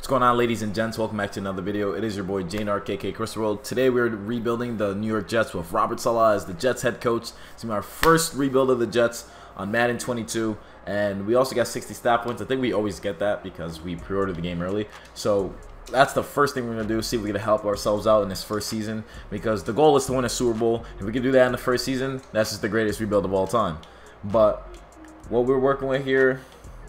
What's going on, ladies and gents? Welcome back to another video. It is your boy Jane RKK Crystal. Today we're rebuilding the New York Jets with Robert Saleh as the Jets head coach. It's our first rebuild of the Jets on Madden 22, and we also got 60 stat points. I think we always get that because we pre-ordered the game early. So that's the first thing we're gonna do. See if we can help ourselves out in this first season, because the goal is to win a Super Bowl. If we can do that in the first season, that's just the greatest rebuild of all time. But what we're working with here,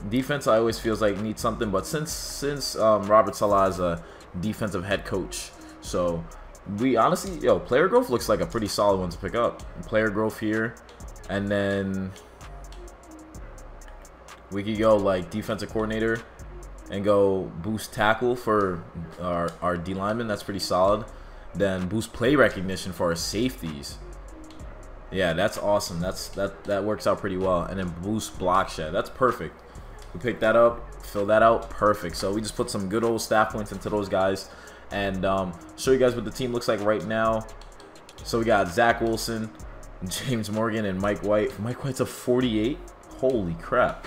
defense, I always feels like needs something, but since Robert Saleh is a defensive head coach, so we honestly, player growth looks like a pretty solid one to pick up. Player growth here, and then we could go like defensive coordinator and go boost tackle for our D lineman. That's pretty solid. Then boost play recognition for our safeties. Yeah, that's awesome. That works out pretty well. And then boost block shed. That's perfect. We pick that up, fill that out, perfect. So we just put some good old staff points into those guys, and show you guys what the team looks like right now. So we got Zach Wilson, James Morgan, and Mike White. Mike White's a 48. Holy crap!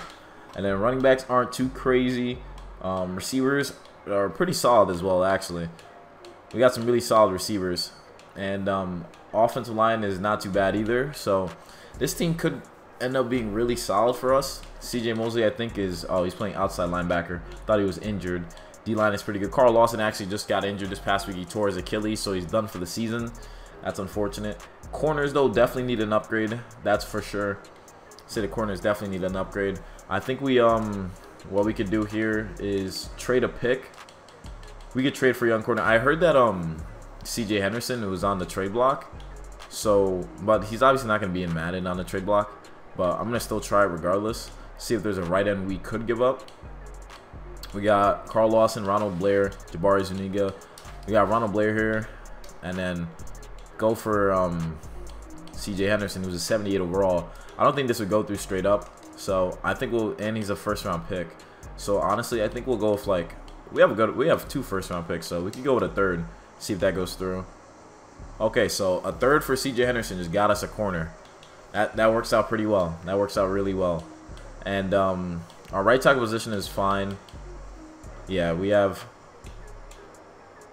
And then running backs aren't too crazy. Receivers are pretty solid as well. Actually, we got some really solid receivers, and offensive line is not too bad either. So this team could end up being really solid for us. CJ Mosley, I think, is he's playing outside linebacker. Thought he was injured. D-line is pretty good. Carl Lawson actually just got injured this past week. He tore his Achilles, so he's done for the season. That's unfortunate. Corners, though, definitely need an upgrade. That's for sure. Say the corners definitely need an upgrade. I think we what we could do here is trade a pick. We could trade for young corner. I heard that CJ Henderson, who was on the trade block, but he's obviously not going to be in Madden on the trade block. But I'm going to still try it regardless. See if there's a right end we could give up. We got Carl Lawson, Ronald Blair, Jabari Zuniga. We got Ronald Blair here. And then go for CJ Henderson, who's a 78 overall. I don't think this would go through straight up. So I think and he's a first round pick. So honestly, I think we'll go with like, we have 2 first round picks. So we could go with a third, see if that goes through. Okay, so a third for CJ Henderson just got us a corner. That works out pretty well. That works out really well. And our right tackle position is fine. Yeah, we have...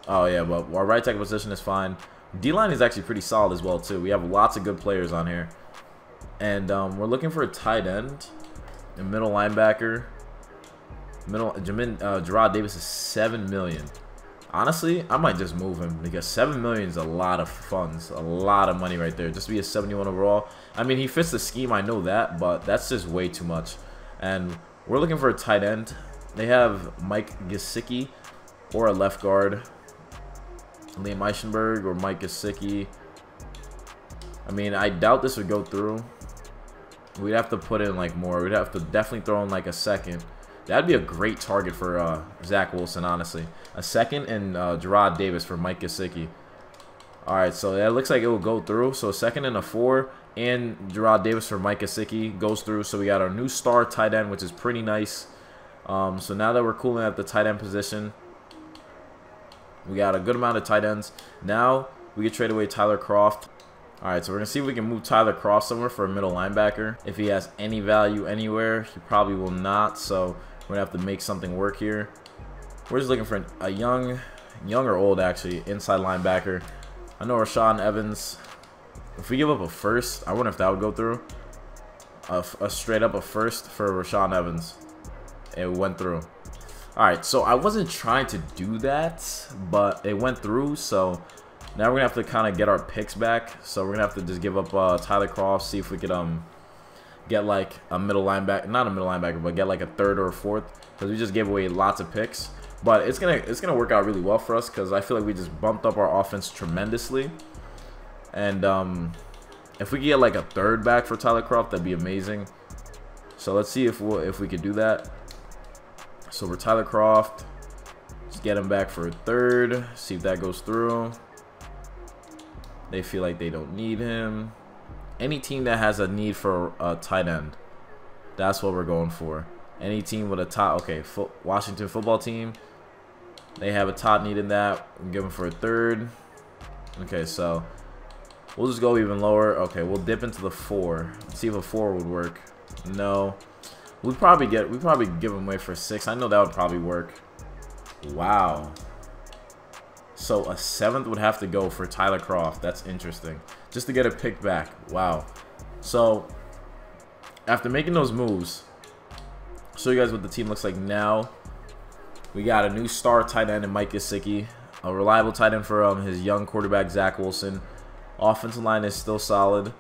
Oh, yeah, but our right tackle position is fine. D-line is actually pretty solid as well, too. We have lots of good players on here. And we're looking for a tight end. A middle linebacker. Gerard Davis is $7 million. Honestly, I might just move him, because $7 million is a lot of funds, a lot of money right there, just to be a 71 overall. I mean, he fits the scheme, I know that, but that's just way too much. And we're looking for a tight end. They have Mike Gesicki or a left guard, Liam Eichenberg or Mike Gesicki. I mean, I doubt this would go through. We'd have to put in like more. We'd have to definitely throw in like a second. That'd be a great target for Zach Wilson, honestly. A second and Gerard Davis for Mike Gesicki. Alright, so that looks like it will go through. So a second and a 4 and Gerard Davis for Mike Gesicki goes through. So we got our new star tight end, which is pretty nice. So now that we're cooling at the tight end position, we got a good amount of tight ends. Now we can trade away Tyler Kroft. Alright, so we're going to see if we can move Tyler Kroft somewhere for a middle linebacker. If he has any value anywhere, he probably will not. So we're going to have to make something work here. We're just looking for a young or old, actually, inside linebacker. I know Rashaan Evans. If we give up a first, I wonder if that would go through. A straight up a first for Rashaan Evans. It went through. Alright, so I wasn't trying to do that, but it went through. So now we're going to have to kind of get our picks back. So we're going to have to just give up Tyler Kroft, see if we could get like a middle linebacker, not a middle linebacker, but get like a third or a fourth, because we just gave away lots of picks. But it's gonna work out really well for us, because I feel like we just bumped up our offense tremendously. And if we could get like a third back for Tyler Kroft, that'd be amazing. So let's see if we could do that. So for Tyler Kroft, just get him back for a third, see if that goes through. They feel like they don't need him. Any team that has a need for a tight end, that's what we're going for. Any team with a top, okay, Washington football team, they have a top need in that. We'll give them for a third. Okay, so we'll just go even lower. Okay, we'll dip into the 4. Let's see if a 4 would work. No, we'd probably give them away for 6. I know that would probably work. Wow. So a 7th would have to go for Tyler Croft. That's interesting. Just to get a pick back. Wow. So after making those moves, I'll show you guys what the team looks like now. We got a new star tight end in Mike Gesicki. A reliable tight end for his young quarterback, Zach Wilson. Offensive line is still solid.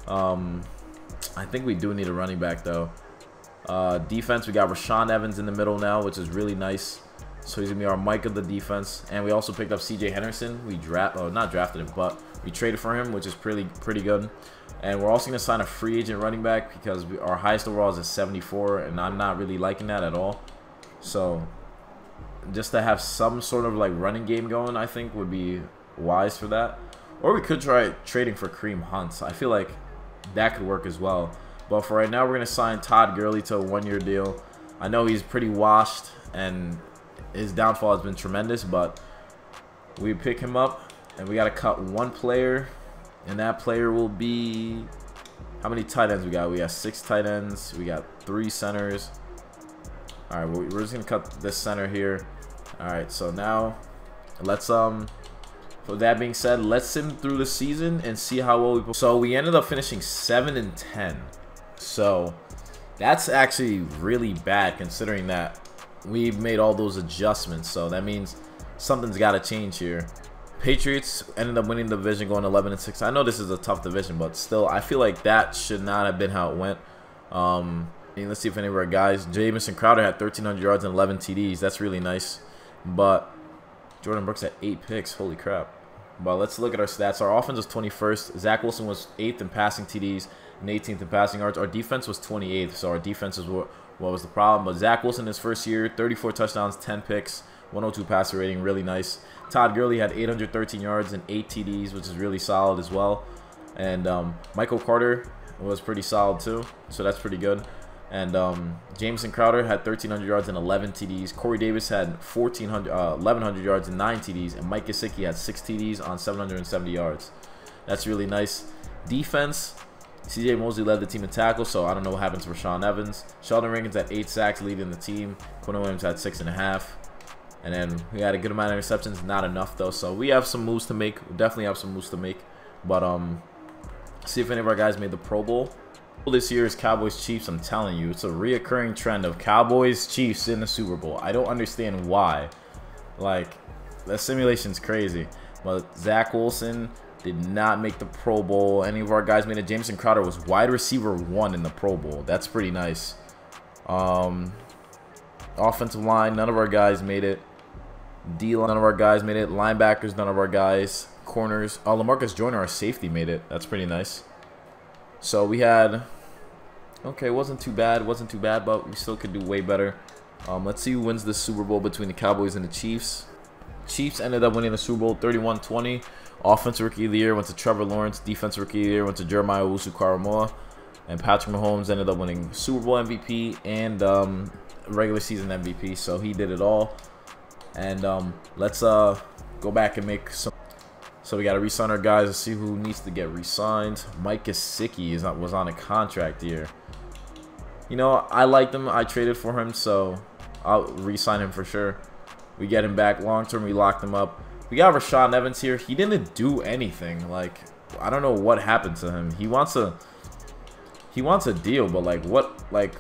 I think we do need a running back, though. Defense, we got Rashaan Evans in the middle now, which is really nice. So he's going to be our Mike of the defense. And we also picked up CJ Henderson. We not drafted him, but we traded for him, which is pretty good. And we're also going to sign a free agent running back because our highest overall is a 74, and I'm not really liking that at all. So just to have some sort of like running game going, I think would be wise for that. Or we could try trading for Kareem Hunt. I feel like that could work as well. But for right now, we're going to sign Todd Gurley to a 1-year deal. I know he's pretty washed and his downfall has been tremendous, but we pick him up and we got to cut one player, and that player will be, how many tight ends we got? We got 6 tight ends. We got 3 centers. All right, we're just going to cut this center here. All right, so now let's with that being said, let's sim through the season and see how well we perform. So we ended up finishing 7-10. So that's actually really bad considering that we've made all those adjustments. So that means something's got to change here. Patriots ended up winning the division, going 11-6. I know this is a tough division, but still, I feel like that should not have been how it went. Let's see if any of our guys. Jamison Crowder had 1,300 yards and 11 TDs. That's really nice. But Jordan Brooks had 8 picks. Holy crap. But let's look at our stats. Our offense was 21st. Zach Wilson was 8th in passing TDs and 18th in passing yards. Our defense was 28th. So our defense is what was the problem. But Zach Wilson, his first year, 34 touchdowns, 10 picks, 102 passer rating. Really nice. Todd Gurley had 813 yards and 8 TDs, which is really solid as well. And Michael Carter was pretty solid too. So that's pretty good. And Jamison Crowder had 1,300 yards and 11 TDs. Corey Davis had 1,100 yards and 9 TDs. And Mike Gesicki had 6 TDs on 770 yards. That's really nice. Defense, CJ Mosley led the team in tackles, so I don't know what happened to Rashaan Evans. Sheldon Rankins had 8 sacks leading the team. Quinn Williams had 6.5. And then we had a good amount of interceptions. Not enough, though. So we have some moves to make. We definitely have some moves to make. But see if any of our guys made the Pro Bowl. This year is Cowboys-Chiefs. I'm telling you, it's a reoccurring trend of Cowboys-Chiefs in the Super Bowl. I don't understand why. Like, that simulation's crazy. But Zach Wilson did not make the Pro Bowl. Any of our guys made it. Jamison Crowder was wide receiver 1 in the Pro Bowl. That's pretty nice. Offensive line, none of our guys made it. D-line, none of our guys made it. Linebackers, none of our guys. Corners. Oh, LaMarcus Joyner, our safety, made it. That's pretty nice. So we had, okay, wasn't too bad, but we still could do way better. Let's see who wins the Super Bowl between the Cowboys and the Chiefs. Chiefs ended up winning the Super Bowl 31-20. Offensive Rookie of the Year went to Trevor Lawrence. Defensive Rookie of the Year went to Jeremiah Owusu-Koramoah. And Patrick Mahomes ended up winning Super Bowl MVP and regular season MVP. So he did it all. And let's go back and make some. So we got to re-sign our guys. Let's see who needs to get re-signed. Mike Gesicki was on a contract here. You know, I liked him. I traded for him, so I'll re-sign him for sure. We get him back long-term. We locked him up. We got Rashaan Evans here. He didn't do anything. Like, I don't know what happened to him. He wants a deal, but like what? Like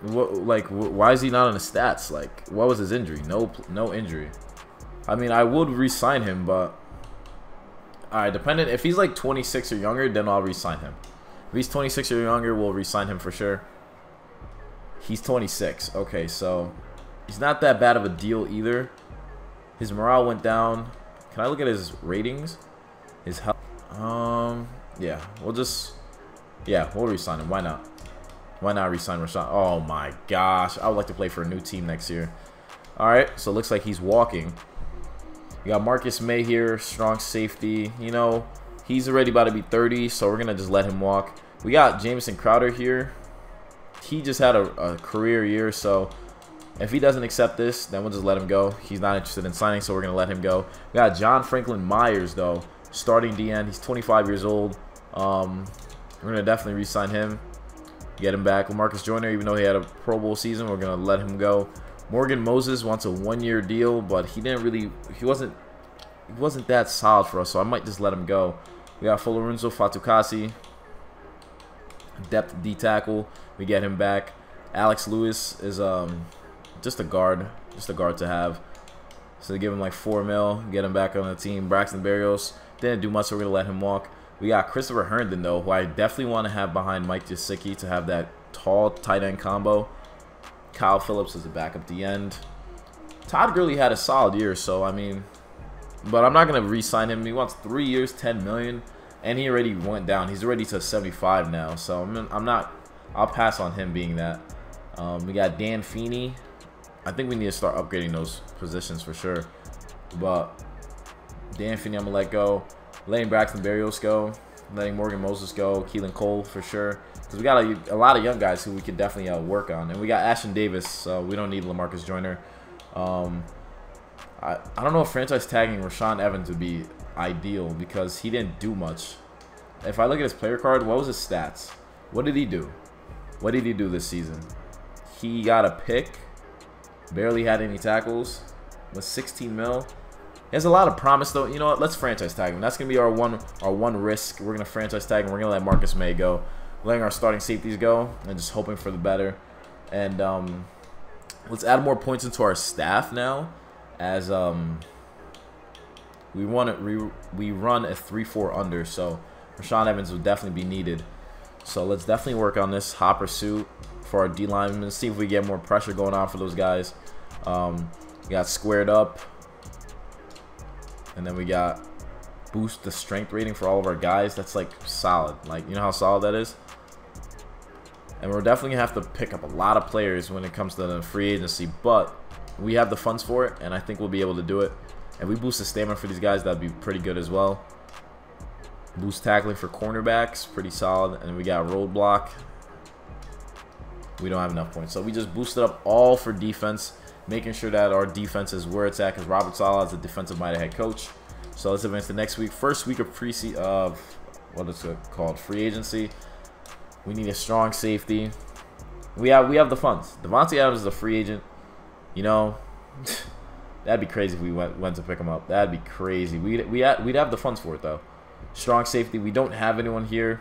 why is he not on the stats? Like, what was his injury? No injury. I mean, I would re-sign him, but alright, dependent. If he's like 26 or younger, then I'll re-sign him. If he's 26 or younger, we'll re-sign him for sure. He's 26. Okay, so he's not that bad of a deal either. His morale went down. Can I look at his ratings? His health. Yeah, we'll re-sign him. Why not? Why not re-sign Rashaan? Oh my gosh, I would like to play for a new team next year. All right, so it looks like he's walking. We got Marcus May here, strong safety. You know, he's already about to be 30, so we're gonna just let him walk. We got Jamison Crowder here. He just had a career year, so if he doesn't accept this, then we'll just let him go. He's not interested in signing, so we're gonna let him go. We got John Franklin Myers though, starting DN. He's 25 years old. We're gonna definitely re-sign him. Get him back. LaMarcus Joyner, even though he had a Pro Bowl season, we're gonna let him go. Morgan Moses wants a 1-year deal, but he wasn't that solid for us, so I might just let him go. We got Folorunso Fatukasi, depth D tackle. We get him back. Alex Lewis is just a guard to have. So give him like 4 mil, get him back on the team. Braxton Berrios didn't do much, so we're gonna let him walk. We got Christopher Herndon though, who I definitely want to have behind Mike Gesicki to have that tall tight end combo. Kyle Phillips is a backup at the end. Todd Gurley had a solid year, so I mean, but I'm not gonna re-sign him. He wants 3 years, 10 million, and he already went down. He's already to 75 now, so I'm not. I'll pass on him being that. We got Dan Feeney. I think we need to start upgrading those positions for sure. But Dan Feeney, I'm gonna let go. Letting Braxton Berrios go. Letting Morgan Moses go. Keelan Cole for sure. Because we got a lot of young guys who we could definitely work on. And we got Ashton Davis, so we don't need LaMarcus Joyner. I don't know if franchise tagging Rashaan Evans would be ideal because he didn't do much. If I look at his player card, what was his stats? What did he do? What did he do this season? He got a pick. Barely had any tackles. Was 16 mil. He has a lot of promise though. You know what? Let's franchise tag him. That's gonna be our one risk. We're gonna franchise tag him. We're gonna let Marcus May go. Letting our starting safeties go and just hoping for the better. And let's add more points into our staff now, as we run a 3-4 under. So Rashaan Evans will definitely be needed. So let's definitely work on this hot pursuit for our D linemen. See if we get more pressure going on for those guys. We got squared up, and then we got boost the strength rating for all of our guys. That's like solid. Like, you know how solid that is. And we're definitely gonna have to pick up a lot of players when it comes to the free agency, but we have the funds for it, and I think we'll be able to do it. And we boost the stamina for these guys, that'd be pretty good as well. Boost tackling for cornerbacks, pretty solid. And we got roadblock. We don't have enough points, so we just boosted up all for defense, making sure that our defense is where it's at, because Robert Saleh is the defensive-minded head coach. So let's advance to next week. First week of what is it called? Free agency. We need a strong safety. We have the funds. Devontae Adams is a free agent. You know, that'd be crazy if we went to pick him up. That'd be crazy. We'd have the funds for it though. Strong safety. We don't have anyone here.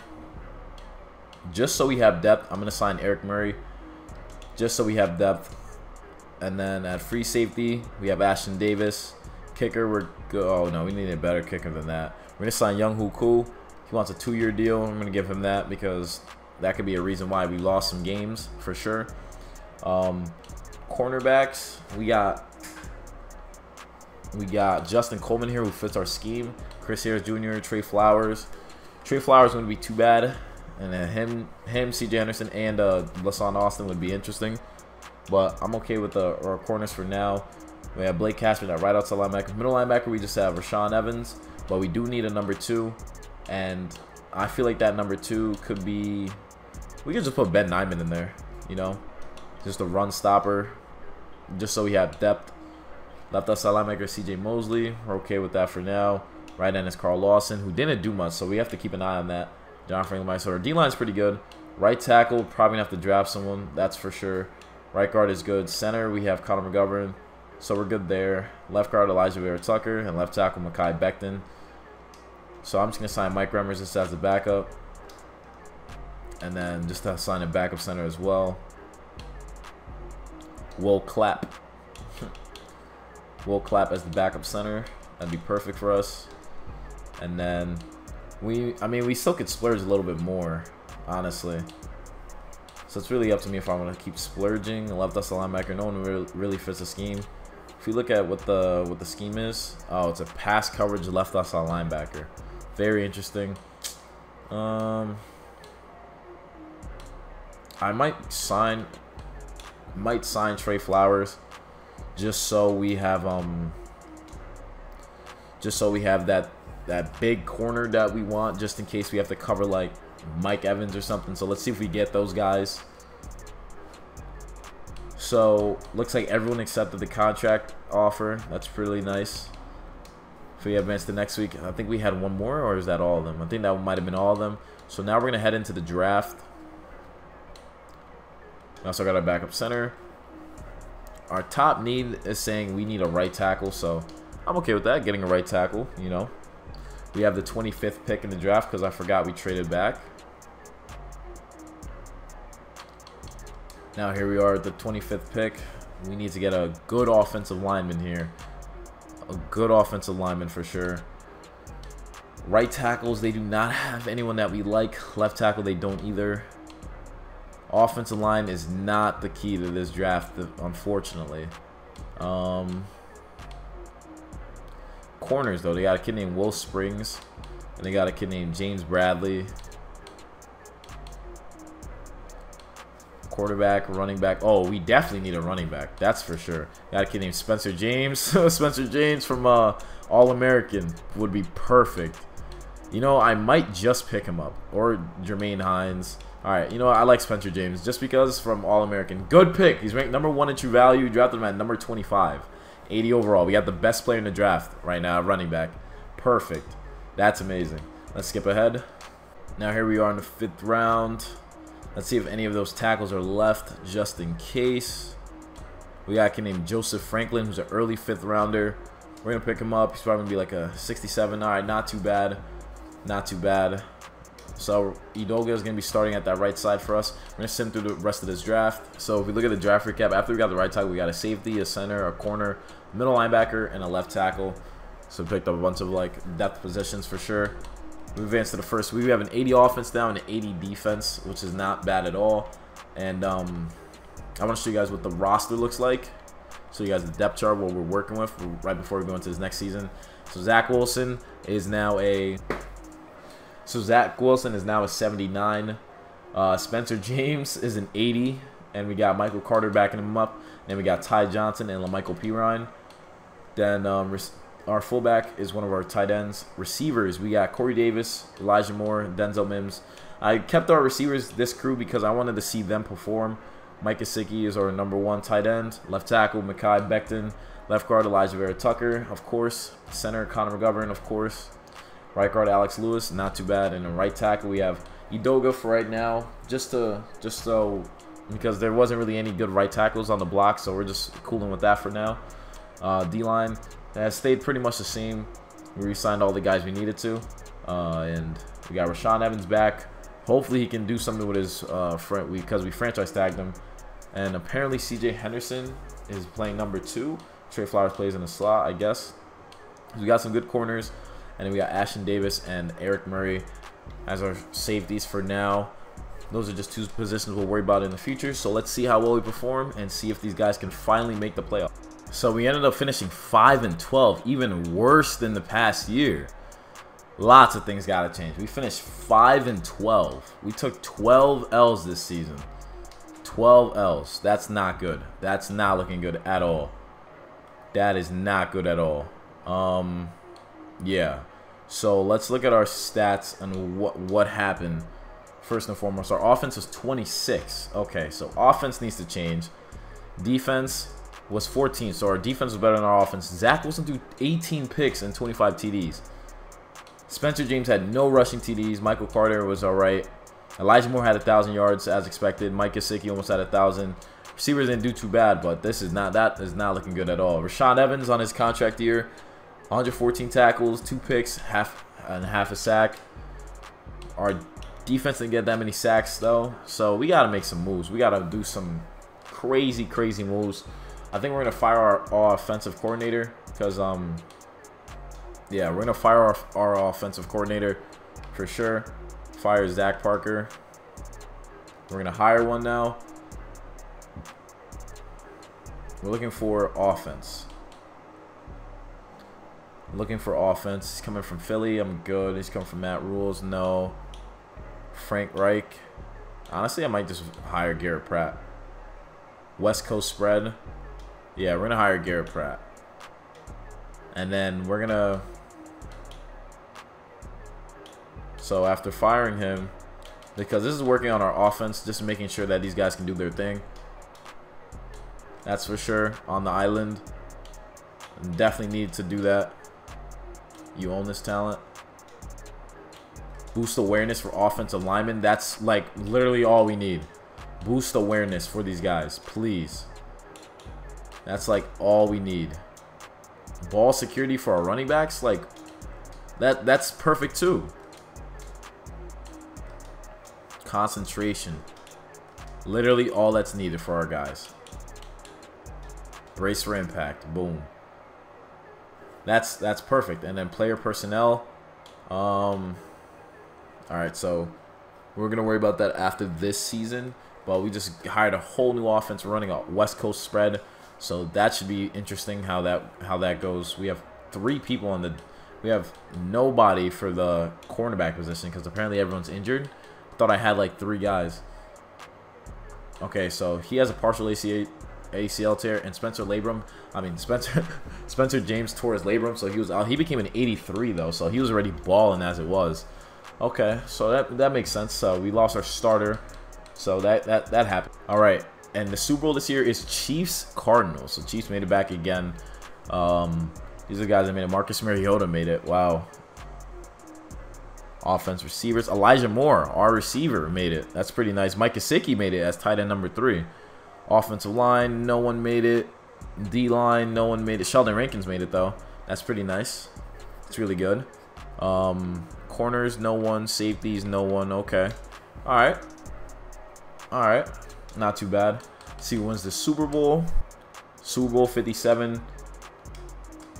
Just so we have depth, I'm gonna sign Eric Murray. Just so we have depth. And then at free safety, we have Ashton Davis. Kicker, we're good. Oh no, we need a better kicker than that. We're gonna sign Young Hoo Koo. He wants a 2-year deal. I'm gonna give him that because that could be a reason why we lost some games for sure. Cornerbacks, we got Justin Coleman here, who fits our scheme. Chris Harris Jr., Trey Flowers. Trey Flowers wouldn't be too bad, and then him, CJ Henderson, and LaShawn Austin would be interesting. But I'm okay with our corners for now. We have Blake Cashman at right outside linebacker. Middle linebacker, we just have Rashaan Evans, but we do need a number 2, and I feel like that number 2 could be. We could just put Ben Nyman in there, you know, just a run stopper, just so we have depth. Left outside linebacker CJ Mosley, we're okay with that for now. Right end is Carl Lawson, who didn't do much, so we have to keep an eye on that. John Franklin, so our D line's pretty good. Right tackle, probably gonna have to draft someone, that's for sure. Right guard is good. Center, we have Connor McGovern, so we're good there. Left guard, Elijah Vera-Tucker, and left tackle, Mekhi Becton. So I'm just gonna sign Mike Remmers just as a backup. And then just to sign a backup center as well. Will Clapp. Will Clapp as the backup center. That'd be perfect for us. And then we still could splurge a little bit more, honestly. So it's really up to me if I want to keep splurging. Left outside linebacker, no one really fits the scheme. If you look at what the scheme is, oh, it's a pass coverage left outside linebacker. Very interesting. I might sign Trey Flowers just so we have that big corner that we want, just in case we have to cover like Mike Evans or something. So let's see if we get those guys. So looks like everyone accepted the contract offer. That's really nice. If we advance to next week, I think we had one more, or is that all of them? I think that might have been all of them. So now we're gonna head into the draft. We also got our backup center. our top need is saying we need a right tackle, so I'm okay with that, getting a right tackle, you know. We have the 25th pick in the draft because I forgot we traded back. Now here we are at the 25th pick. We need to get a good offensive lineman here. A good offensive lineman for sure. Right tackles, they do not have anyone that we like. Left tackle, they don't either. Offensive line is not the key to this draft, unfortunately. Corners, though, they got a kid named Will Springs, and they got a kid named James Bradley. Quarterback, running back. Oh, we definitely need a running back. That's for sure. Got a kid named Spencer James. Spencer James from All-American would be perfect. You know, I might just pick him up. Or Jermaine Hines. Alright, you know what? I like Spencer James just because from All-American. Good pick. He's ranked #1 in true value. Drafted him at number 25. 80 overall. We got the best player in the draft right now, running back. Perfect. That's amazing. Let's skip ahead. Now here we are in the 5th round. Let's see if any of those tackles are left just in case. We got a kid named Joseph Franklin, who's an early 5th rounder. We're going to pick him up. He's probably going to be like a 67. Alright, not too bad. Not too bad. So Idoga is going to be starting at that right side for us. We're going to send through the rest of this draft. So if we look at the draft recap, after we got the right tackle, we got a safety, a center, a corner, middle linebacker, and a left tackle. So we picked up a bunch of like depth positions for sure. We advanced to the first. We have an 80 offense now and an 80 defense, which is not bad at all. And I want to show you guys what the roster looks like. So you guys the depth chart, what we're working with right before we go into this next season. So Zach Wilson is now a 79. Spencer James is an 80, and we got Michael Carter backing him up. Then we got Ty Johnson and LaMichael Pirine. Then our fullback is one of our tight ends. Receivers, we got Corey Davis, Elijah Moore, Denzel Mims. I kept our receivers this crew because I wanted to see them perform. Mike Gesicki is our #1 tight end. Left tackle, Mekhi Becton. Left guard, Elijah Vera Tucker, of course. Center, Connor McGovern, of course. Right guard, Alex Lewis, not too bad. And then right tackle, we have Idoga for right now, just so because there wasn't really any good right tackles on the block, so we're just cooling with that for now. D-line has stayed pretty much the same. We re-signed all the guys we needed to, and we got Rashaan Evans back. Hopefully he can do something with his because we franchise tagged him. And apparently CJ Henderson is playing #2. Trey Flowers plays in the slot, I guess. We got some good corners. And then we got Ashton Davis and Eric Murray as our safeties for now. Those are just 2 positions we'll worry about in the future. So let's see how well we perform and see if these guys can finally make the playoff. So we ended up finishing 5-12, even worse than the past year. Lots of things got to change. We finished 5-12. We took 12 L's this season. 12 L's. That's not good. That's not looking good at all. That is not good at all. Yeah. So let's look at our stats and what happened. First and foremost, our offense was 26. Okay, so offense needs to change. Defense was 14, so our defense was better than our offense. Zach Wilson threw 18 picks and 25 TDs. Spencer James had no rushing TDs. Michael Carter was alright. Elijah Moore had 1,000 yards as expected. Mike Gesicki almost had 1,000. Receivers didn't do too bad, but that is not looking good at all. Rashaan Evans on his contract year, 114 tackles, 2 picks, half a sack. Our defense didn't get that many sacks though, so we gotta make some moves. We gotta do some crazy moves. I think we're gonna fire our offensive coordinator because yeah, we're gonna fire our offensive coordinator for sure. Fire Zach Parker. We're gonna hire one now. We're looking for offense. Looking for offense. He's coming from Philly. I'm good. He's coming from Matt Rules. No. Frank Reich. Honestly, I might just hire Garrett Pratt. West Coast spread. Yeah, we're going to hire Garrett Pratt. And then we're going to... So after firing him, because this is working on our offense, just making sure that these guys can do their thing. That's for sure. On the island. Definitely need to do that. You own this talent. Boost awareness for offensive linemen. That's like literally all we need. Boost awareness for these guys, please. That's like all we need. Ball security for our running backs, like that's perfect too. Concentration, literally all that's needed for our guys. Brace for impact, boom. That's perfect. And then player personnel. All right, so we're gonna worry about that after this season. But we just hired a whole new offense. We're running a West Coast spread, so that should be interesting how that goes. We have 3 people on the. We have nobody for the cornerback position because apparently everyone's injured. I thought I had like 3 guys. Okay, so he has a partial ACL tear, and Spencer James tore his labrum, so he was out. He became an 83 though, so he was already balling as it was. Okay, so that makes sense. We lost our starter, so that happened. All right, and the Super Bowl this year is Chiefs Cardinals. So Chiefs made it back again. These are the guys that made it. Marcus Mariota made it. Wow. Offense receivers. Elijah Moore, our receiver, made it. That's pretty nice. Mike Gesicki made it as tight end number 3. Offensive line, no one made it. D-line, no one made it. Sheldon Rankins made it, though. That's pretty nice. It's really good. Corners, no one. Safeties, no one. Okay. All right. All right. Not too bad. Let's see who wins the Super Bowl. Super Bowl 57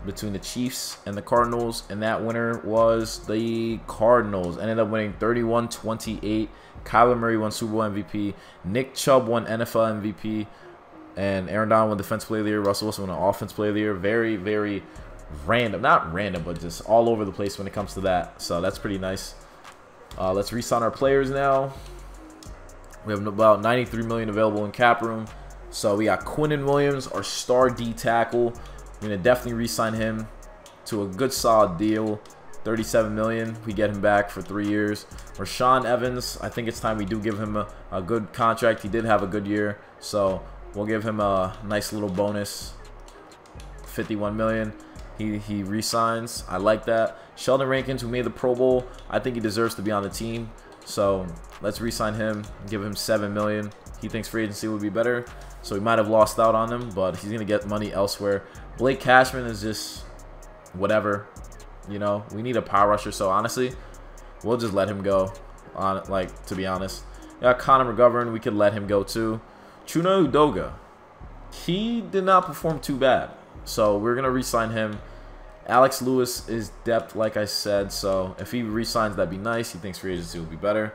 between the Chiefs and the Cardinals, and that winner was the Cardinals. Ended up winning 31-28. Kyler Murray won Super Bowl MVP. Nick Chubb won NFL MVP. And Aaron Donald won Defensive Player of the Year. Russell Wilson won Offensive Player of the Year. Very, very random. Not random, but just all over the place when it comes to that. So that's pretty nice. Let's re-sign our players now. We have about $93 million available in cap room. So we got Quinnen Williams, our star D tackle. We're going to definitely re-sign him to a good solid deal. $37 million. We get him back for 3 years. Rashaan Evans, I think it's time we do give him a good contract. He did have a good year, so we'll give him a nice little bonus. $51 million. He re-signs. I like that. Sheldon Rankins, who made the Pro Bowl, I think he deserves to be on the team. So let's re-sign him. Give him $7 million. He thinks free agency would be better, so we might have lost out on him, but he's gonna get money elsewhere. Blake Cashman is just whatever. You know, we need a power rusher, so honestly, we'll just let him go. To be honest. Yeah, Connor McGovern, we could let him go too. Chuna Udoga, he did not perform too bad, so we're gonna re-sign him. Alex Lewis is depth, like I said, so if he re-signs, that'd be nice. He thinks free agency will be better.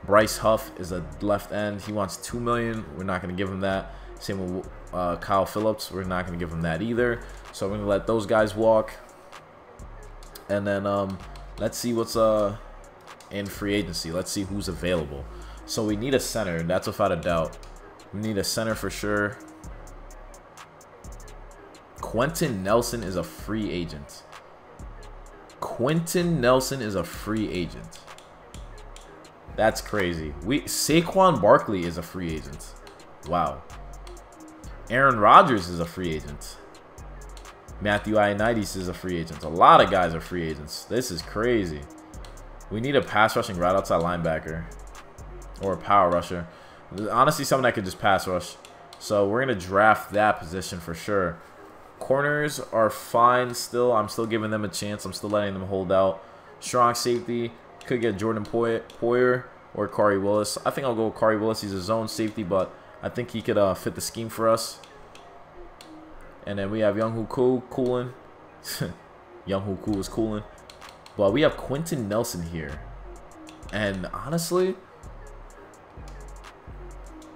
Bryce Huff is a left end. He wants $2 million. We're not gonna give him that. Same with Kyle Phillips. We're not gonna give him that either. So we're gonna let those guys walk. And then let's see what's in free agency. Let's see who's available. So we need a center. That's without a doubt. We need a center for sure. Quentin Nelson is a free agent. Quentin Nelson is a free agent. That's crazy. Saquon Barkley is a free agent. Wow. Aaron Rodgers is a free agent. Matthew Ioannidis is a free agent. A lot of guys are free agents. This is crazy. We need a pass rushing right outside linebacker. Or a power rusher. Honestly, someone that could just pass rush. So we're going to draft that position for sure. Corners are fine still. I'm still giving them a chance. I'm still letting them hold out. Strong safety. Could get Jordan Poyer or Kari Willis. I think I'll go with Kari Willis. He's a zone safety, but I think he could fit the scheme for us. And then we have Young-Hoo Koo cooling. Young-Hoo Koo is cooling. But we have Quentin Nelson here. And honestly,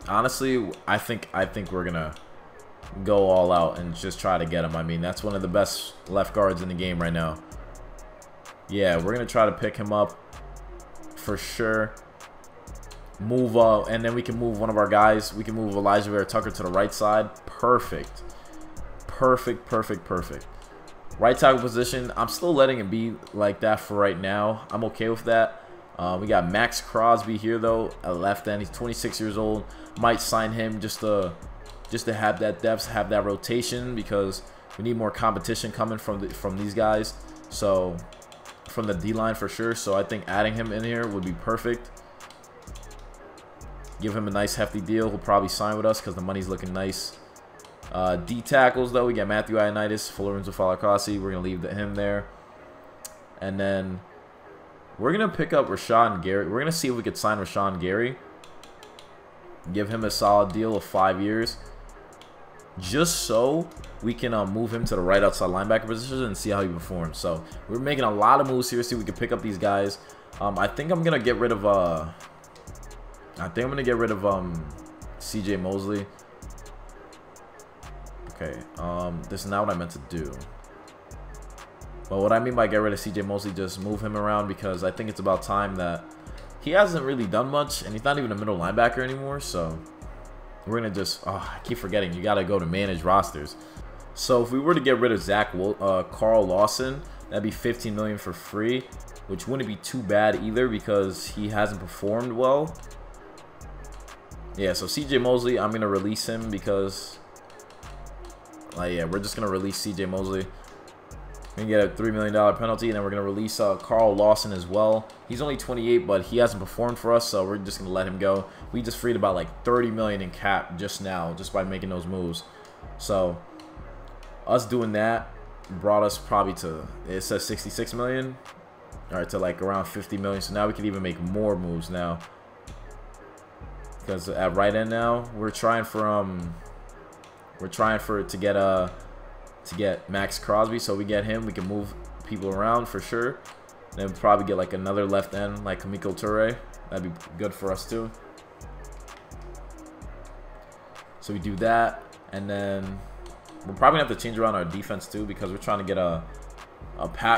I think we're gonna go all out and just try to get him. I mean, that's one of the best left guards in the game right now. Yeah, we're gonna try to pick him up for sure. Move and then we can move one of our guys. We can move Elijah Vera-Tucker to the right side. Perfect. Perfect, perfect, perfect. Right tackle position, I'm still letting it be like that for right now. I'm okay with that. We got Max Crosby here though, at left end. He's 26 years old. Might sign him just to have that depth, have that rotation, because we need more competition coming from these guys. So from the D-line for sure. So I think adding him in here would be perfect. Give him a nice hefty deal. He'll probably sign with us because the money's looking nice. D tackles, though, we got Matthew Ioannidis, Lorenzo Falacassi. We're going to leave him there. And then we're going to pick up Rashawn Gary. We're going to see if we could sign Rashawn Gary. Give him a solid deal of 5 years. Just so we can move him to the right outside linebacker position and see how he performs. So we're making a lot of moves here. See if we can pick up these guys. I think I'm going to get rid of... CJ Mosley. Okay, this is not what I meant to do. But what I mean by get rid of CJ Mosley, just move him around, because I think it's about time that he hasn't really done much, and he's not even a middle linebacker anymore. So we're gonna just, I keep forgetting, you gotta go to manage rosters. So if we were to get rid of Carl Lawson, that'd be $15 million for free, which wouldn't be too bad either, because he hasn't performed well. Yeah, so CJ Mosley, I'm gonna release him because, yeah, we're just gonna release CJ Mosley. We're gonna get a $3 million penalty, and then we're gonna release Carl Lawson as well. He's only 28, but he hasn't performed for us, so we're just gonna let him go. We just freed about like $30 million in cap just now, just by making those moves. So us doing that brought us probably to, it says 66 million, all right, to like around 50 million. So now we can even make more moves now, because at right end now we're trying for to get Max Crosby. So we get him, we can move people around for sure. Then we'll probably get like another left end like Kamiko Toure. That'd be good for us too. So we do that, and then we're probably gonna have to change around our defense too, because we're trying to get a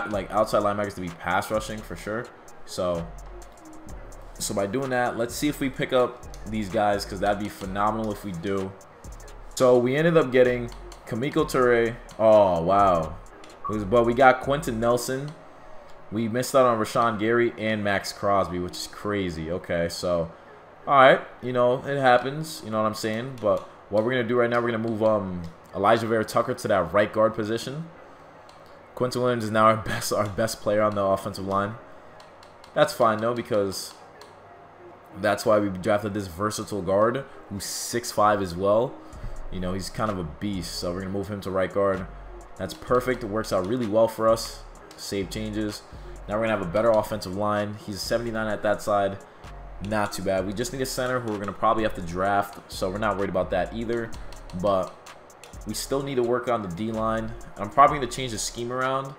like outside linebackers to be pass rushing for sure. So by doing that, let's see if we pick up these guys, because that'd be phenomenal if we do. So we ended up getting Kamiko Toure. Oh, wow. But we got Quentin Nelson. We missed out on Rashawn Gary and Max Crosby, which is crazy. Okay, so, all right. You know, it happens. You know what I'm saying? But what we're going to do right now, we're going to move Elijah Vera Tucker to that right guard position. Quentin Williams is now our best player on the offensive line. That's fine, though, because that's why we drafted this versatile guard who's 6'5" as well. You know, he's kind of a beast, so we're going to move him to right guard. That's perfect. It works out really well for us. Save changes. Now we're going to have a better offensive line. He's 79 at that side. Not too bad. We just need a center who we're going to probably have to draft, so we're not worried about that either. But we still need to work on the D-line. I'm probably going to change the scheme around.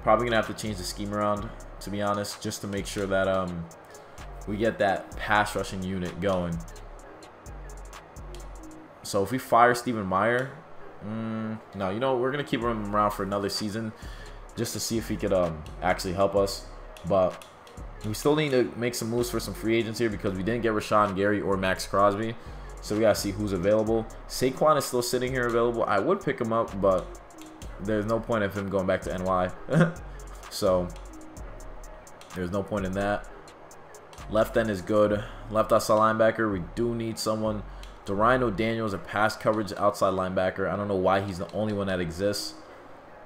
Probably going to have to change the scheme around, to be honest, just to make sure that we get that pass rushing unit going. So if we fire Stephen Meyer, no, you know, we're going to keep him around for another season just to see if he could actually help us. But we still need to make some moves for some free agents here, because we didn't get Rashawn Gary or Max Crosby. So we got to see who's available. Saquon is still sitting here available. I would pick him up, but there's no point of him going back to NY. So there's no point in that. Left end is good. Left outside linebacker, we do need someone. Dorian O'Daniel is a pass coverage outside linebacker. I don't know why he's the only one that exists.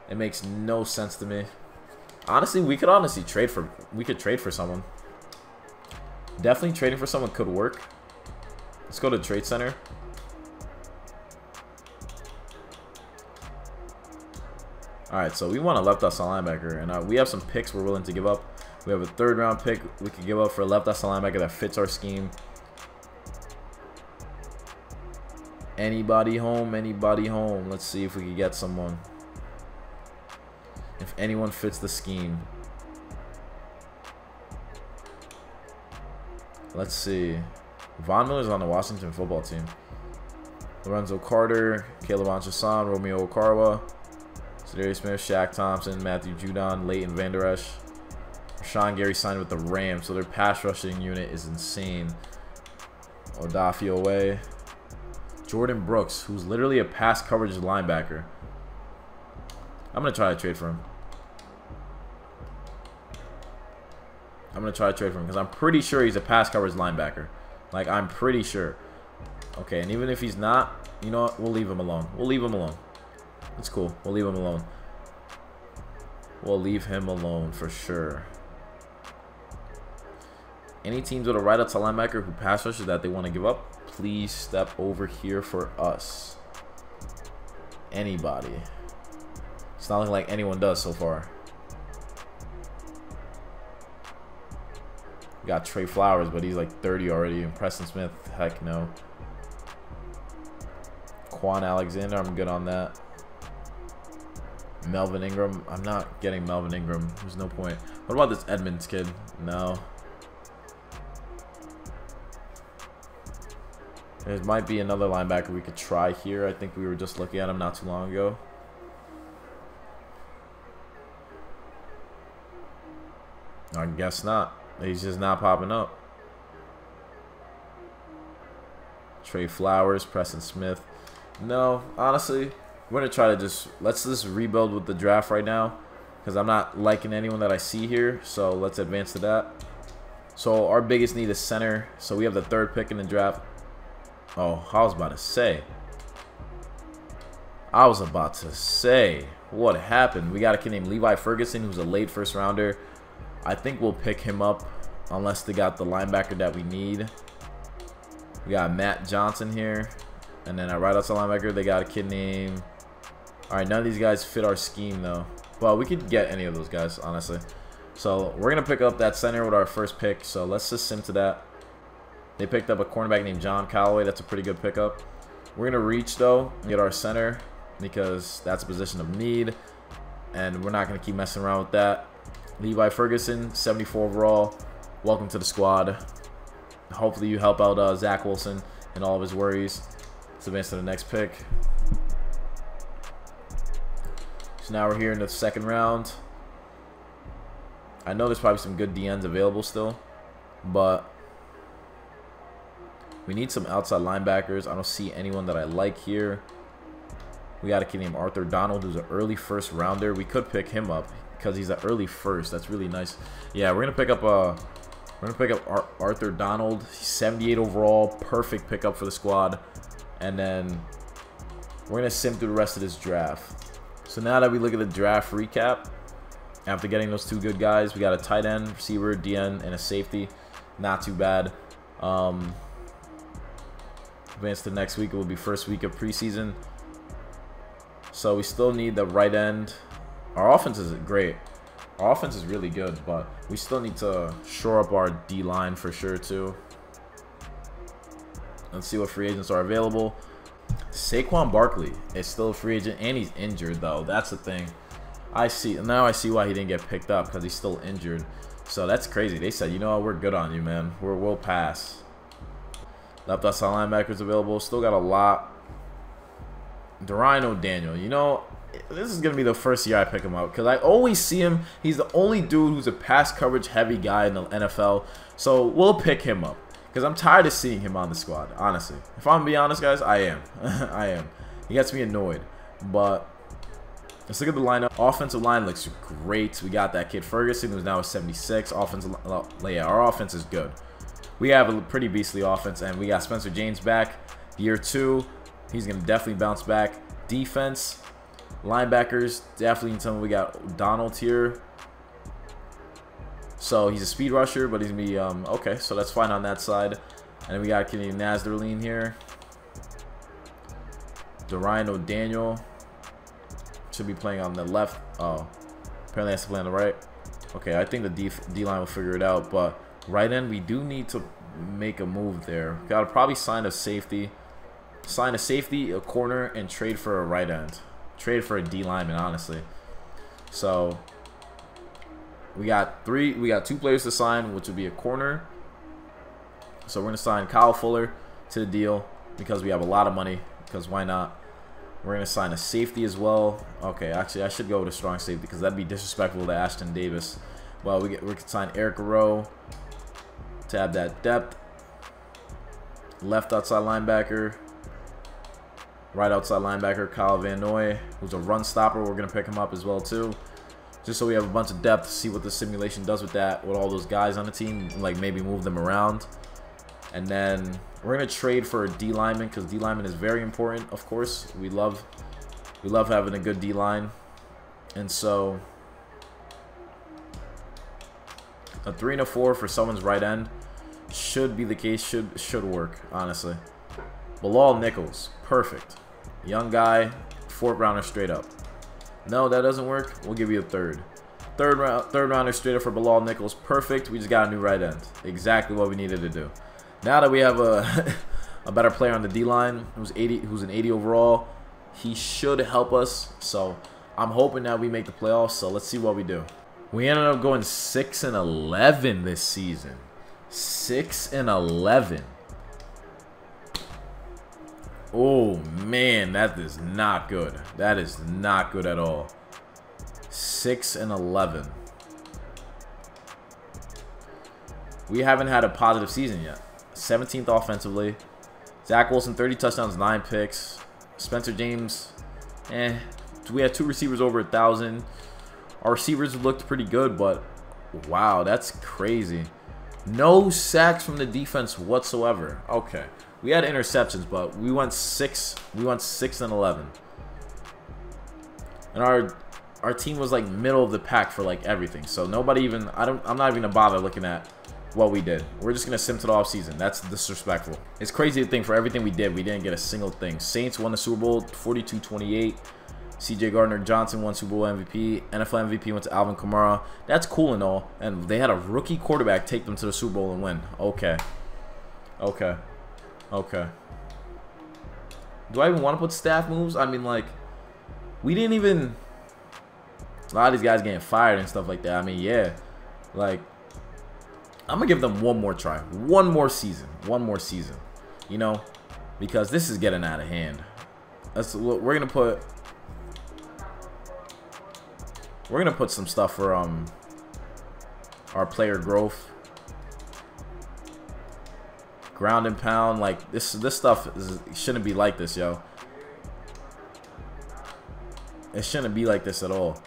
It makes no sense to me. Honestly, we could trade for someone. Definitely trading for someone could work. Let's go to Trade Center. Alright, so we want a left outside linebacker, and we have some picks we're willing to give up. We have a 3rd round pick we could give up for a left outside linebacker that fits our scheme. Anybody home? Anybody home? Let's see if we can get someone. If anyone fits the scheme. Let's see. Von Miller's on the Washington football team. Lorenzo Carter, Caleb Anchasan, Romeo Okarwa, Cedarius Smith, Shaq Thompson, Matthew Judon, Leighton Vander Esch. Rashawn Gary signed with the Rams, so their pass rushing unit is insane. Odafe Owe. Jordan Brooks, who's literally a pass coverage linebacker. I'm going to try to trade for him. Because I'm pretty sure he's a pass coverage linebacker. Like, I'm pretty sure. Okay, and even if he's not, you know what? We'll leave him alone. It's cool. We'll leave him alone. We'll leave him alone for sure. Any teams with a right outside linebacker who pass rushes that they want to give up, please step over here for us. anybody. It's not looking like anyone does so far. We got Trey Flowers, but he's like 30 already. And Preston Smith, heck no. Quan Alexander, I'm good on that. Melvin Ingram, I'm not getting Melvin Ingram. There's no point. What about this Edmonds kid? No. There might be another linebacker we could try here. I think we were just looking at him not too long ago. I guess not. He's just not popping up. Trey Flowers, Preston Smith. No, honestly, we're going to try to let's just rebuild with the draft right now. Because I'm not liking anyone that I see here. So let's advance to that. So our biggest need is center. So we have the 3rd pick in the draft. Oh, I was about to say. What happened? We got a kid named Levi Ferguson, who's a late 1st rounder. I think we'll pick him up unless they got the linebacker that we need. We got Matt Johnson here. And then right outside linebacker, they got a kid named... Alright, none of these guys fit our scheme, though. Well, we could get any of those guys, honestly. So, we're going to pick up that center with our 1st pick. So, let's just sim to that. They picked up a cornerback named John Callaway. That's a pretty good pickup. We're going to reach, though, and get our center because that's a position of need. And we're not going to keep messing around with that. Levi Ferguson, 74 overall. Welcome to the squad. Hopefully you help out Zach Wilson and all of his worries. Let's advance to the next pick. So now we're here in the 2nd round. I know there's probably some good DNs available still, but we need some outside linebackers. I don't see anyone that I like here. We got a kid named Arthur Donald, who's an early 1st rounder. We could pick him up because he's an early 1st. That's really nice. Yeah, we're gonna pick up Arthur Donald. He's 78 overall, perfect pickup for the squad. And then we're gonna sim through the rest of this draft. So now that we look at the draft recap, after getting those 2 good guys, we got a tight end, receiver, DN, and a safety. Not too bad. Advance to next week. It will be 1st week of preseason. So we still need the right end. Our offense is great. Our offense is really good, but we still need to shore up our D-line for sure too. Let's see what free agents are available. Saquon Barkley is still a free agent, and he's injured though. That's the thing. Now I see why he didn't get picked up, because he's still injured. So that's crazy. They said, you know what, we're good on you, man. We'll pass. Left outside linebackers available. Still got a lot. Darian O'Daniel. You know, this is going to be the first year I pick him up, because I always see him. He's the only dude who's a pass coverage heavy guy in the NFL. So we'll pick him up, because I'm tired of seeing him on the squad, honestly. If I'm going to be honest, guys, I am. I am. He gets me annoyed. But let's look at the lineup. Offensive line looks great. We got that kid Ferguson, who's now a 76. Yeah, our offense is good. We have a pretty beastly offense, and we got Spencer James back. Year 2, he's going to definitely bounce back. Defense, linebackers, definitely tell me we got Donald here. So he's a speed rusher, but he's going to be, okay, so that's fine on that side. And then we got Kenny Nazdarline here. Darian O'Daniel should be playing on the left. Oh, apparently has to play on the right. Okay, I think the D-line will figure it out, but right end, we do need to make a move there. Gotta probably sign a safety. Sign a safety, a corner, and trade for a right end. Trade for a D lineman, honestly. So we got 2 players to sign, which would be a corner. So we're gonna sign Kyle Fuller to the deal because we have a lot of money. Because why not? We're gonna sign a safety as well. Okay, actually I should go with a strong safety because that'd be disrespectful to Ashton Davis. Well, we could sign Eric Rowe to have that depth. Left outside linebacker. Right outside linebacker, Kyle Van Noy, who's a run stopper. We're going to pick him up as well, too. Just so we have a bunch of depth to see what the simulation does with that, with all those guys on the team. Like, maybe move them around. And then we're going to trade for a D lineman, because D lineman is very important, of course. We love having a good D line. And so a 3 and a 4 for someone's right end should be the case. Should work, honestly. Bilal Nichols, perfect. Young guy, 4th rounder straight up. No, that doesn't work. We'll give you a 3rd. Third rounder straight up for Bilal Nichols. Perfect. We just got a new right end. Exactly what we needed to do. Now that we have a a better player on the D-line who's an 80 overall, he should help us. So I'm hoping that we make the playoffs. So let's see what we do. We ended up going 6-11 this season. 6-11. Oh man, that is not good. That is not good at all. 6-11. We haven't had a positive season yet. 17th offensively. Zach Wilson, 30 touchdowns, 9 picks. Spencer James, we had 2 receivers over 1,000. Our receivers looked pretty good, but wow, that's crazy. No sacks from the defense whatsoever. Okay, we had interceptions, but we went 6-11, and our team was like middle of the pack for like everything. So nobody even I'm not even gonna bother looking at what we did. We're just gonna sim to the off season. That's disrespectful. It's crazy to think for everything we did, we didn't get a single thing. Saints won the Super Bowl 42-28. CJ Gardner-Johnson won Super Bowl MVP. NFL MVP went to Alvin Kamara. That's cool and all. And they had a rookie quarterback take them to the Super Bowl and win. Okay. Okay. Okay. Do I even want to put staff moves? I mean, like, we didn't even... A lot of these guys getting fired and stuff like that. I mean, yeah. Like, I'm going to give them one more try. One more season. One more season. You know? Because this is getting out of hand. We're going to put... We're going to put some stuff for our player growth. Ground and pound. Like, this stuff shouldn't be like this, yo. It shouldn't be like this at all.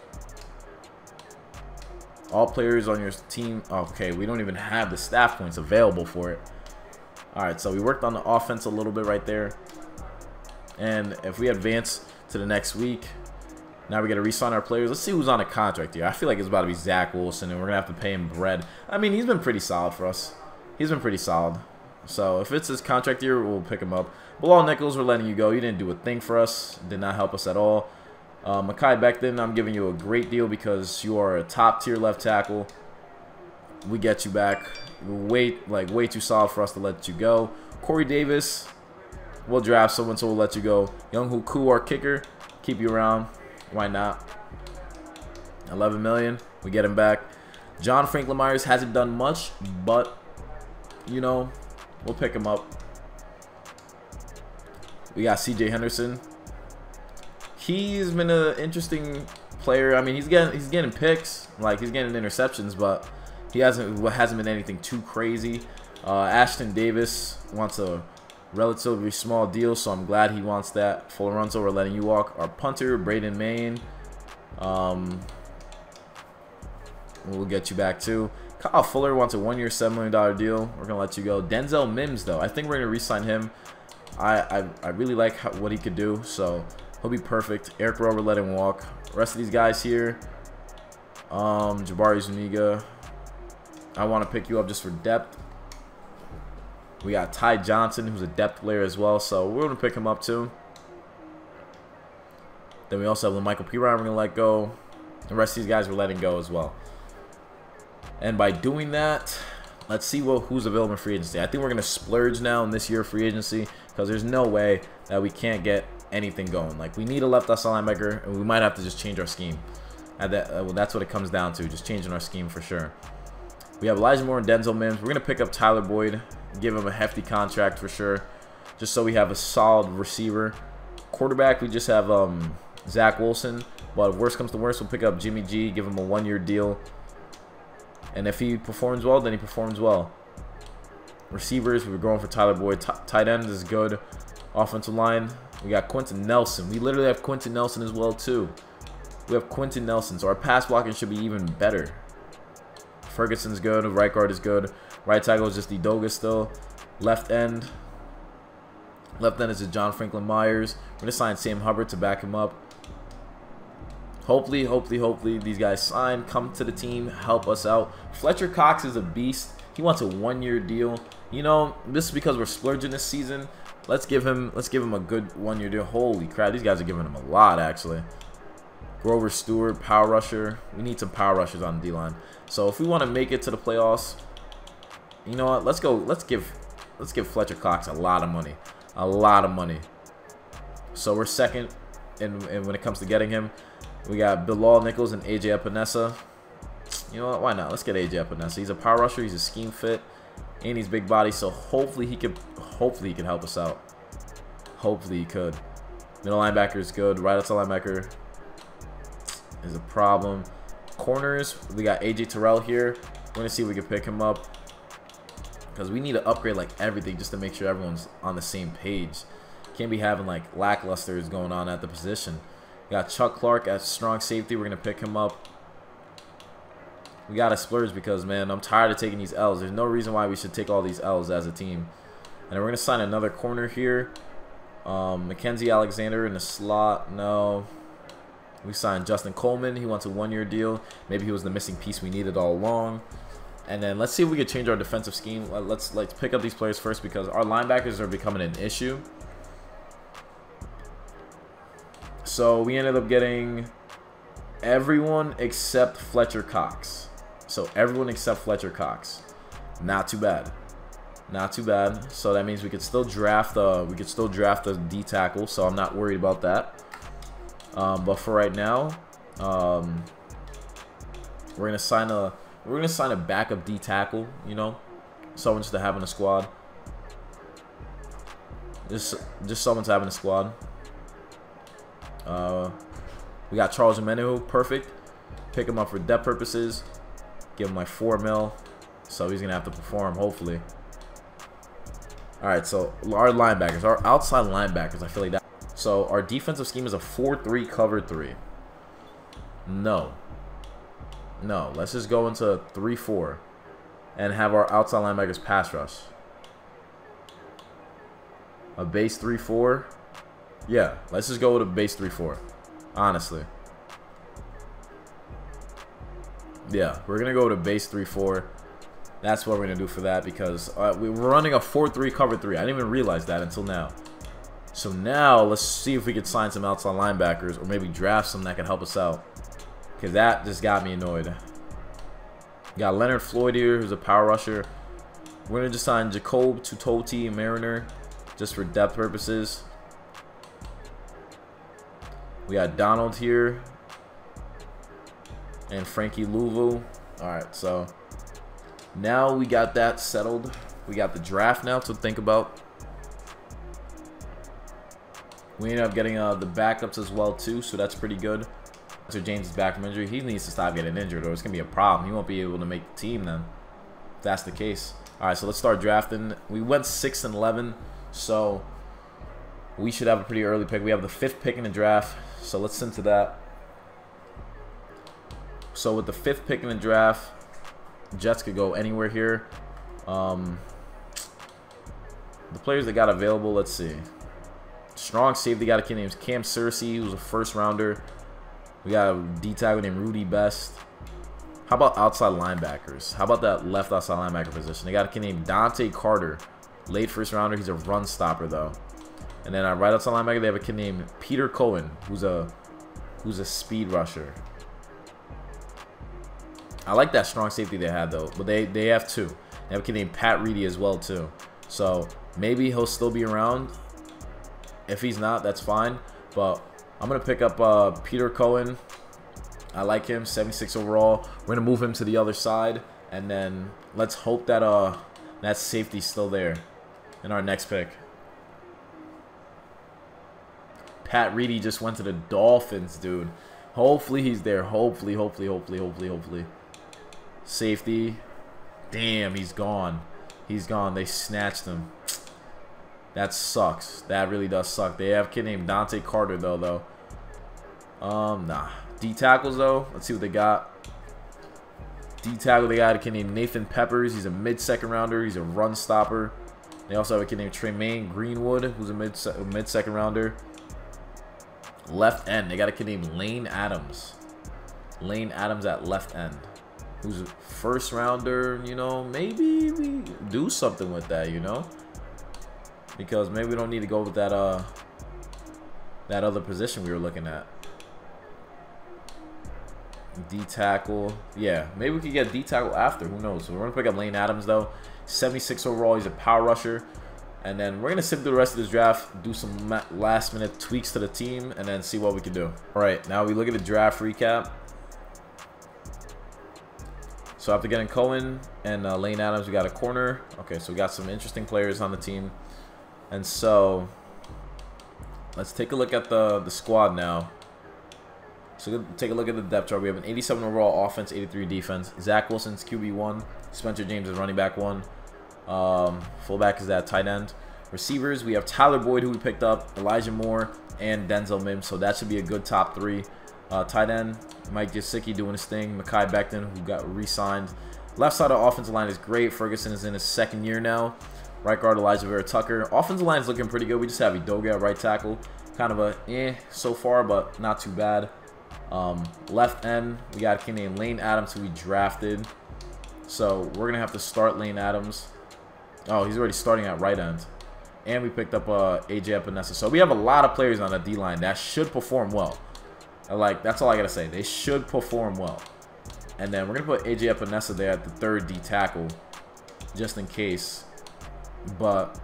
All players on your team. Okay, we don't even have the staff points available for it. Alright, so we worked on the offense a little bit right there. And if we advance to the next week... Now we got to re-sign our players. Let's see who's on a contract here. I feel like it's about to be Zach Wilson, and we're going to have to pay him bread. I mean, he's been pretty solid for us. He's been pretty solid. So if it's his contract year, we'll pick him up. Bilal Nichols, we're letting you go. You didn't do a thing for us. Did not help us at all. Mekhi Becton, I'm giving you a great deal because you are a top-tier left tackle. We get you back. Way too solid for us to let you go. Corey Davis, we'll draft someone, so we'll let you go. Young-Hoo Koo, our kicker, keep you around. Why not? 11 million. We get him back. John Franklin Myers hasn't done much, but, you know, we'll pick him up. We got CJ Henderson. He's been an interesting player. I mean, he's getting picks, like he's getting interceptions, but he hasn't been anything too crazy. Ashton Davis wants a relatively small deal, so I'm glad he wants that. Full runs over, letting you walk. Our punter, Braden Main, we'll get you back too. Kyle Fuller wants a 1-year, $7 million deal. We're gonna let you go. Denzel Mims, though, I think we're gonna re-sign him. I really like what he could do, so he'll be perfect. Eric Rowe, let him walk. The rest of these guys here, Jabari Zuniga, I want to pick you up just for depth. We got Ty Johnson, who's a depth player as well, so we're going to pick him up too. Then we also have Michael P. Ryan we're going to let go. The rest of these guys we're letting go as well. And by doing that, let's see who's available in free agency. I think we're going to splurge now in this year of free agency because there's no way that we can't get anything going. Like, we need a left outside linebacker, and we might have to just change our scheme. Well, that's what it comes down to, just changing our scheme for sure. We have Elijah Moore and Denzel Mims. We're going to pick up Tyler Boyd, give him a hefty contract for sure, just so we have a solid receiver. Quarterback, we just have Zach Wilson, but if worst comes to worst, we'll pick up Jimmy G, give him a 1-year deal, and if he performs well, then he performs well. Receivers, we're going for Tyler Boyd. Tight end is good. Offensive line, we got Quentin Nelson. We literally have Quentin Nelson as well too. We have Quentin Nelson, so our pass blocking should be even better. Ferguson's good. Right guard is good. Right tackle is just Edoga still. Left end. Left end is just John Franklin Myers. We're going to sign Sam Hubbard to back him up. Hopefully these guys sign, come to the team, help us out. Fletcher Cox is a beast. He wants a 1-year deal. You know, this is because we're splurging this season. Let's give him a good 1-year deal. Holy crap, these guys are giving him a lot actually. Grover Stewart, power rusher. We need some power rushers on the D-line. So if we want to make it to the playoffs, you know what? Let's go. Let's give Fletcher Cox a lot of money. A lot of money. So we're second in when it comes to getting him. We got Bilal Nichols and AJ Epinesa. You know what? Why not? Let's get AJ Epinesa. He's a power rusher. He's a scheme fit, and he's big body. So hopefully he can help us out. Hopefully he could. Middle linebacker is good. Right outside linebacker is a problem. Corners, we got AJ Terrell here. We're gonna see if we can pick him up because we need to upgrade like everything just to make sure everyone's on the same page. Can't be having like lacklusters going on at the position. We got Chuck Clark at strong safety. We're gonna pick him up. We gotta splurge because, man, I'm tired of taking these L's. There's no reason why we should take all these L's as a team. And we're gonna sign another corner here. Mackenzie Alexander in the slot. No. We signed Justin Coleman. He wants a 1-year deal. Maybe he was the missing piece we needed all along. And then let's see if we can change our defensive scheme. Let's pick up these players first because our linebackers are becoming an issue. So we ended up getting everyone except Fletcher Cox. So everyone except Fletcher Cox. Not too bad. Not too bad. So that means we could still draft a D tackle. So I'm not worried about that. But for right now, we're gonna sign a backup D tackle. You know, someone just to have in the squad. Just someone to have in the squad. We got Charles Omenihu, perfect. Pick him up for depth purposes. Give him like 4 mil, so he's gonna have to perform hopefully. All right, so our linebackers, our outside linebackers, I feel like that. So our defensive scheme is a 4-3 cover 3. No, let's just go into 3-4 and have our outside linebackers pass rush. A base 3-4. Yeah, let's just go with a base 3-4. Honestly. Yeah, we're going to go with a base 3-4. That's what we're going to do for that because we're running a 4-3 cover 3. I didn't even realize that until now. So now let's see if we could sign some outside linebackers or maybe draft some that can help us out. Because that just got me annoyed. Got Leonard Floyd here, who's a power rusher. We're going to just sign Jacob Tutoti Mariner just for depth purposes. We got Donald here. And Frankie Louvu. Alright, so now we got that settled. We got the draft now to think about. We ended up getting the backups as well too, so that's pretty good. So James is back from injury. He needs to stop getting injured or it's going to be a problem. He won't be able to make the team then, if that's the case. Alright, so let's start drafting. We went 6-11, so we should have a pretty early pick. We have the 5th pick in the draft, so let's into that. So with the 5th pick in the draft, Jets could go anywhere here. The players that got available, let's see. Strong safety, got a kid named Cam Cersei, who's a 1st rounder. We got a D tackle named Rudy Best. How about outside linebackers? How about that left outside linebacker position? They got a kid named Dante Carter, late 1st rounder. He's a run stopper though. And then right outside linebacker, they have a kid named Peter Cohen, who's a speed rusher. I like that strong safety they had though, but they have 2. They have a kid named Pat Reedy as well too. So maybe he'll still be around. If he's not, that's fine. But I'm gonna pick up Peter Cohen. I like him, 76 overall. We're gonna move him to the other side, and then let's hope that that safety's still there in our next pick. Pat Reedy just went to the Dolphins, dude. Hopefully he's there. Hopefully. Safety. Damn, he's gone. He's gone. They snatched him. That sucks. That really does suck. They have a kid named Dante Carter though. Nah. D tackles though. Let's see what they got. D tackle, they got a kid named Nathan Peppers. He's a mid-2nd rounder. He's a run stopper. They also have a kid named Tremaine Greenwood, who's a mid-2nd rounder. Left end, they got a kid named Lane Adams. Lane Adams at left end, who's a 1st rounder. You know, maybe we do something with that, you know. because maybe we don't need to go with that that other position we were looking at. D tackle. Yeah, maybe we could get D tackle after. Who knows? So we're gonna pick up Lane Adams though. 76 overall. He's a power rusher. And then we're gonna sit through the rest of this draft, do some last minute tweaks to the team, and then see what we can do. All right, now we look at the draft recap. So after getting Cohen and Lane Adams, we got a corner. Okay, so we got some interesting players on the team. And so let's take a look at the squad now. So take a look at the depth chart. We have an 87 overall offense, 83 defense. Zach Wilson's QB1. Spencer James is running back 1. Fullback is that tight end. Receivers, we have Tyler Boyd, who we picked up, Elijah Moore, and Denzel Mims. So that should be a good top 3. Tight end, Mike Gesicki doing his thing. Mekhi Becton, who got re-signed. Left side of the offensive line is great. Ferguson is in his 2nd year now. Right guard, Elijah Vera Tucker. Offensive line is looking pretty good. We just have Edoga at right tackle. Kind of a so far, but not too bad. Left end, we got a kid named Lane Adams, who we drafted. So we're gonna have to start Lane Adams. Oh, he's already starting at right end. And we picked up AJ Epinesa. So we have a lot of players on the D line that should perform well. Like, that's all I gotta say. They should perform well. And then we're gonna put AJ Epinesa there at the 3rd D tackle, just in case. But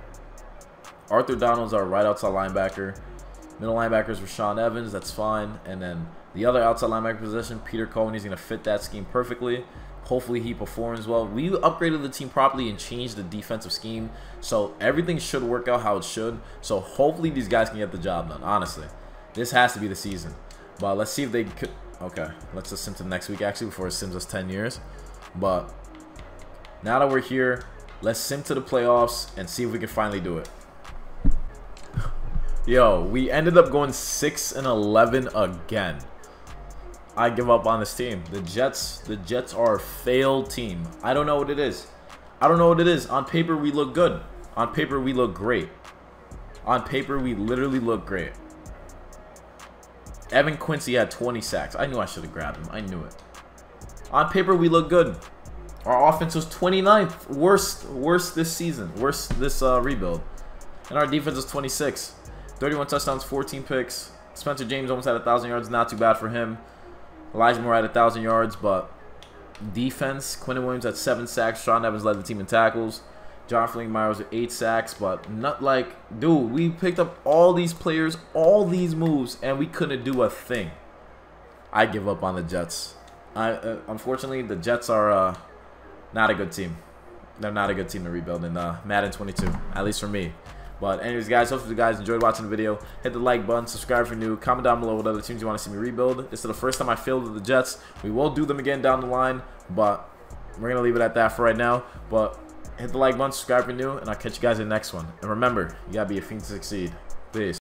Arthur Donald's our right outside linebacker. Middle linebacker is Rashawn Evans. That's fine. And then the other outside linebacker position, Peter Cohen, he's gonna fit that scheme perfectly. Hopefully he performs well. We upgraded the team properly and changed the defensive scheme, so everything should work out how it should. So hopefully these guys can get the job done. Honestly, this has to be the season. But let's see if they could. Okay, let's just sim to next week actually before it sims us 10 years. But now that we're here, let's sim to the playoffs and see if we can finally do it. Yo, we ended up going 6-11 again. I give up on this team. The Jets are a failed team. I don't know what it is. I don't know what it is. On paper, we look good. On paper, we look great. On paper, we literally look great. Evan Quincy had 20 sacks. I knew I should have grabbed him. I knew it. On paper, we look good. Our offense was 29th. Worst this season. Worst this rebuild. And our defense is 26. 31 touchdowns, 14 picks. Spencer James almost had 1,000 yards. Not too bad for him. Elijah Moore had 1,000 yards, but defense, Quinton Williams had 7 sacks. Sean Evans led the team in tackles. John Flinkenmeyer with 8 sacks, but not like, dude, we picked up all these players, all these moves, and we couldn't do a thing. I give up on the Jets. Unfortunately, the Jets are not a good team. They're not a good team to rebuild in Madden 22, at least for me. But anyways, guys, hopefully you guys enjoyed watching the video. Hit the like button, subscribe if you're new, comment down below what other teams you want to see me rebuild. This is the first time I failed with the Jets. We will do them again down the line, but we're going to leave it at that for right now. But hit the like button, subscribe if you're new, and I'll catch you guys in the next one. And remember, you got to be a fiend to succeed. Peace.